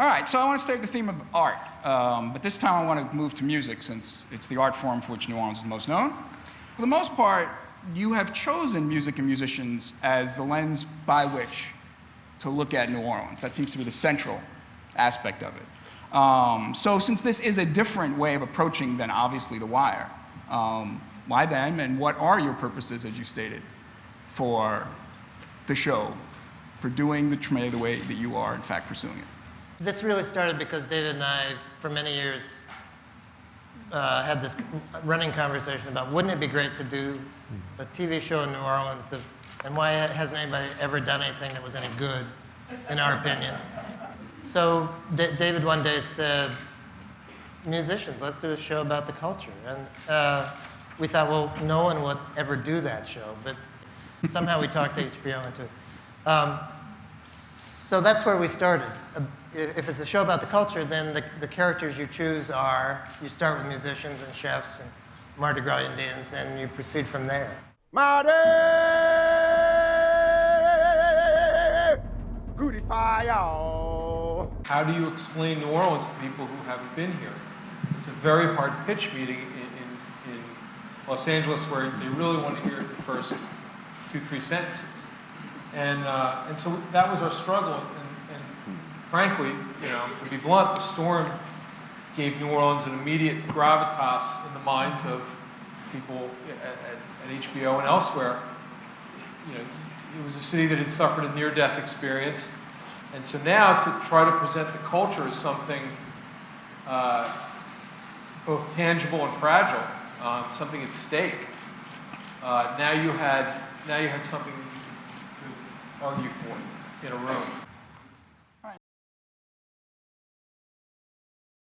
All right, so I want to stay with the theme of art, but this time I want to move to music since it's the art form for which New Orleans is most known. For the most part, you have chosen music and musicians as the lens by which to look at New Orleans. That seems to be the central aspect of it. So since this is a different way of approaching than obviously The Wire, why then, and what are your purposes, as you stated, for the show, for doing the Treme the way that you are, in fact, pursuing it? This really started because David and I, for many years, had this running conversation about wouldn't it be great to do a TV show in New Orleans, and why hasn't anybody ever done anything that was any good, in our opinion. So David one day said, musicians, let's do a show about the culture. And we thought, well, no one would ever do that show, but somehow we talked HBO into it. So that's where we started. If it's a show about the culture, then the characters you choose are, you start with musicians and chefs and Mardi Gras Indians, and you proceed from there. Mardi Goody Fire. How do you explain New Orleans to people who haven't been here? It's a very hard pitch meeting in Los Angeles where they really want to hear the first 2-3 sentences. And so that was our struggle. And frankly, you know, to be blunt, the storm gave New Orleans an immediate gravitas in the minds of people at HBO and elsewhere. You know, it was a city that had suffered a near-death experience. And so now to try to present the culture as something both tangible and fragile, something at stake. Now you had something you could argue for in a room.